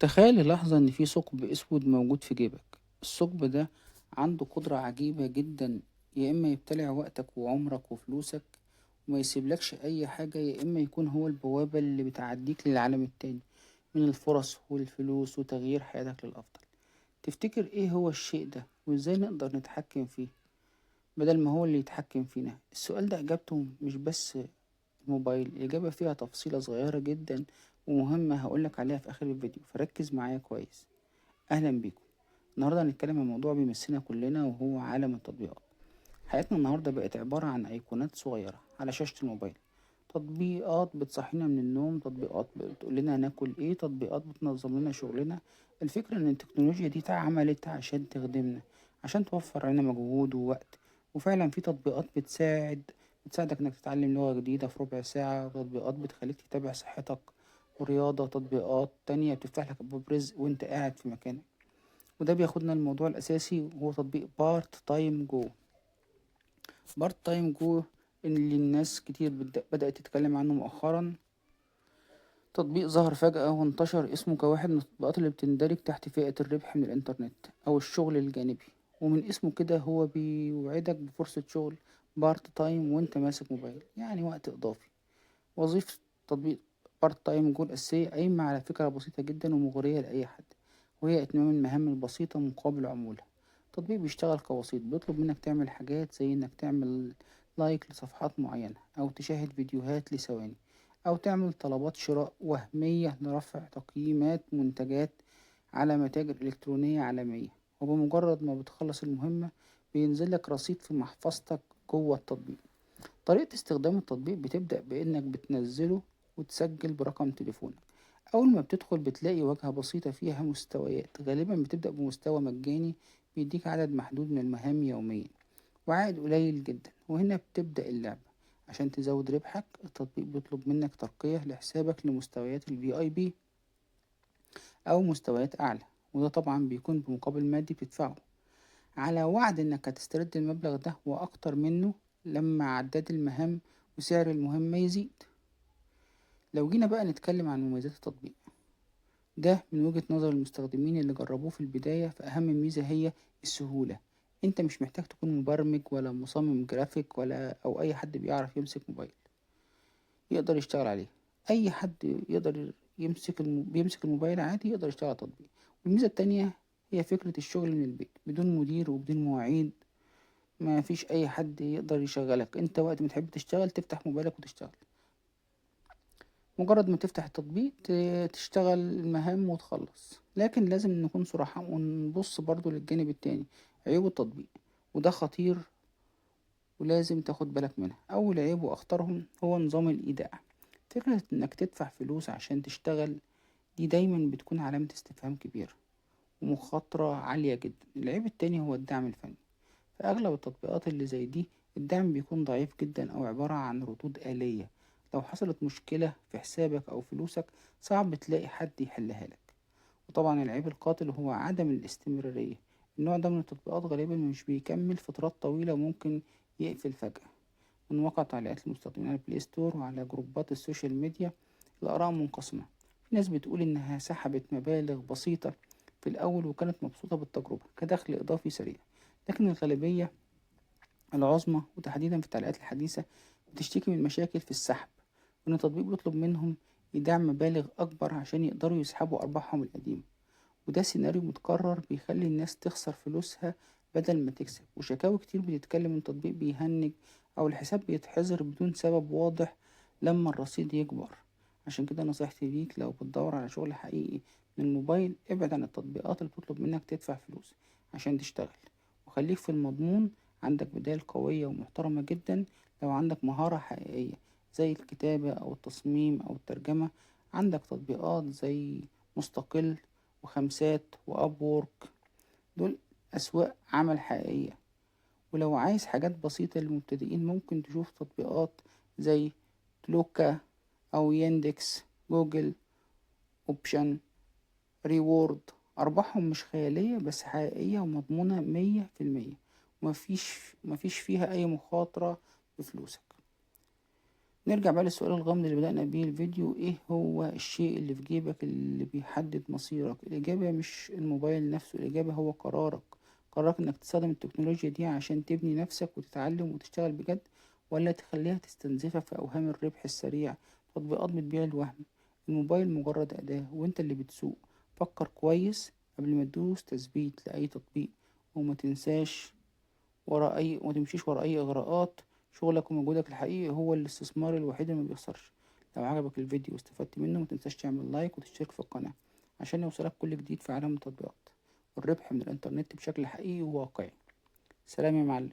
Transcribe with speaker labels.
Speaker 1: تخيل للحظة إن في ثقب أسود موجود في جيبك. الثقب ده عنده قدرة عجيبة جدا، يا إما يبتلع وقتك وعمرك وفلوسك وما يسيبلكش أي حاجة، يا إما يكون هو البوابة اللي بتعديك للعالم التاني من الفرص والفلوس وتغيير حياتك للأفضل. تفتكر إيه هو الشيء ده وإزاي نقدر نتحكم فيه بدل ما هو اللي يتحكم فينا؟ السؤال ده إجابته مش بس الموبايل، الإجابة فيها تفصيلة صغيرة جدا ومهمة هقولك عليها في آخر الفيديو، فركز معايا كويس. أهلا بيكم. النهاردة هنتكلم عن موضوع بيمسنا كلنا وهو عالم التطبيقات. حياتنا النهاردة بقت عبارة عن أيقونات صغيرة على شاشة الموبايل. تطبيقات بتصحينا من النوم، تطبيقات بتقول لنا هناكل ايه، تطبيقات بتنظم لنا شغلنا. الفكرة ان التكنولوجيا دي اتعملت عشان تخدمنا، عشان توفر علينا مجهود ووقت. وفعلا في تطبيقات بتساعدك انك تتعلم لغة جديدة في ربع ساعة، تطبيقات بتخليك تتابع صحتك ورياضة، تطبيقات تانية بتفتح لك أبواب رزق وانت قاعد في مكانك. وده بياخدنا الموضوع الأساسي وهو تطبيق بارت تايم جو. بارت تايم جو اللي الناس كتير بدأت تتكلم عنه مؤخرا. تطبيق ظهر فجأة وانتشر اسمه كواحد من التطبيقات اللي بتندرج تحت فئة الربح من الإنترنت أو الشغل الجانبي. ومن اسمه كده هو بيوعدك بفرصة شغل بارت تايم وانت ماسك موبايل، يعني وقت إضافي. وظيفة تطبيق بارت تايم جو الأساسية قايمة على فكرة بسيطة جدا ومغرية لأي حد، وهي إتمام المهام البسيطة مقابل عمولة. التطبيق بيشتغل كوسيط، بيطلب منك تعمل حاجات زي إنك تعمل لايك لصفحات معينة، أو تشاهد فيديوهات لثواني، أو تعمل طلبات شراء وهمية لرفع تقييمات منتجات على متاجر إلكترونية عالمية. وبمجرد ما بتخلص المهمة بينزل لك رصيد في محفظتك جوه التطبيق. طريقة استخدام التطبيق بتبدأ بإنك بتنزله وتسجل برقم تليفونك. أول ما بتدخل بتلاقي واجهة بسيطة فيها مستويات، غالبا بتبدأ بمستوى مجاني بيديك عدد محدود من المهام يوميا وعائد قليل جدا، وهنا بتبدأ اللعبة. عشان تزود ربحك التطبيق بيطلب منك ترقية لحسابك لمستويات ال VIP أو مستويات أعلى، وده طبعا بيكون بمقابل مادي بتدفعه، على وعد إنك هتسترد المبلغ ده وأكتر منه لما عداد المهام وسعر المهمة يزيد. لو جينا بقى نتكلم عن مميزات التطبيق ده من وجهة نظر المستخدمين اللي جربوه في البداية، فأهم ميزة هي السهولة. انت مش محتاج تكون مبرمج ولا مصمم جرافيك ولا أو أي حد بيعرف يمسك موبايل يقدر يشتغل عليه. أي حد يقدر بيمسك الموبايل عادي يقدر يشتغل على التطبيق. والميزة التانية هي فكرة الشغل من البيت بدون مدير وبدون مواعيد. ما فيش اي حد يقدر يشغلك، انت وقت ما تحب تشتغل تفتح موبايلك وتشتغل. مجرد ما تفتح التطبيق تشتغل المهام وتخلص. لكن لازم نكون صراحة ونبص برضو للجانب التاني، عيوب التطبيق، وده خطير ولازم تاخد بالك منها. اول عيب واخطرهم هو نظام الايداع. فكرة انك تدفع فلوس عشان تشتغل دي دايما بتكون علامة استفهام كبيرة ومخاطرة عالية جدا. العيب التاني هو الدعم الفني. في أغلب التطبيقات اللي زي دي الدعم بيكون ضعيف جدا أو عبارة عن ردود آلية. لو حصلت مشكلة في حسابك أو فلوسك صعب تلاقي حد يحلها لك. وطبعا العيب القاتل هو عدم الاستمرارية. النوع ده من التطبيقات غالبا مش بيكمل فترات طويلة وممكن يقفل فجأة. من واقع تعليقات المستخدمين على البلاي ستور وعلى جروبات السوشيال ميديا الآراء منقسمة. في ناس بتقول إنها سحبت مبالغ بسيطة في الأول وكانت مبسوطة بالتجربة كدخل إضافي سريع، لكن الغالبية العظمى وتحديدا في التعليقات الحديثة بتشتكي من مشاكل في السحب، وإن التطبيق بيطلب منهم إيداع مبالغ أكبر عشان يقدروا يسحبوا أرباحهم القديمة. وده سيناريو متكرر بيخلي الناس تخسر فلوسها بدل ما تكسب. وشكاوي كتير بتتكلم إن التطبيق بيهنج أو الحساب بيتحظر بدون سبب واضح لما الرصيد يكبر. عشان كده نصيحتي ليك، لو بتدور على شغل حقيقي من الموبايل ابعد عن التطبيقات اللي بتطلب منك تدفع فلوس عشان تشتغل، وخليك في المضمون. عندك بدائل قوية ومحترمة جدا لو عندك مهارة حقيقية زي الكتابة أو التصميم أو الترجمة. عندك تطبيقات زي مستقل وخمسات وأب وورك، دول أسواق عمل حقيقية. ولو عايز حاجات بسيطة للمبتدئين ممكن تشوف تطبيقات زي تلوكا أو ياندكس، جوجل أوبشن، ريورد. أرباحهم مش خيالية بس حقيقية ومضمونة 100%، ومفيش فيها أي مخاطرة بفلوسك. نرجع بقى للسؤال الغامض اللي بدأنا بيه الفيديو، ايه هو الشيء اللي في جيبك اللي بيحدد مصيرك؟ الإجابة مش الموبايل نفسه، الإجابة هو قرارك. قرارك انك تستخدم التكنولوجيا دي عشان تبني نفسك وتتعلم وتشتغل بجد، ولا تخليها تستنزفك في أوهام الربح السريع، تطبيقات بتبيع الوهم. الموبايل مجرد أداة وانت اللي بتسوق. فكر كويس قبل ما تدوس تثبيت لأي تطبيق، وما تنساش وما تمشيش ورا أي إغراءات. شغلك ومجهودك الحقيقي هو الاستثمار الوحيد اللي مبيخسرش. لو عجبك الفيديو واستفدت منه متنساش تعمل لايك وتشترك في القناة عشان يوصلك كل جديد في عالم التطبيقات والربح من الإنترنت بشكل حقيقي وواقعي. سلام يا معلم.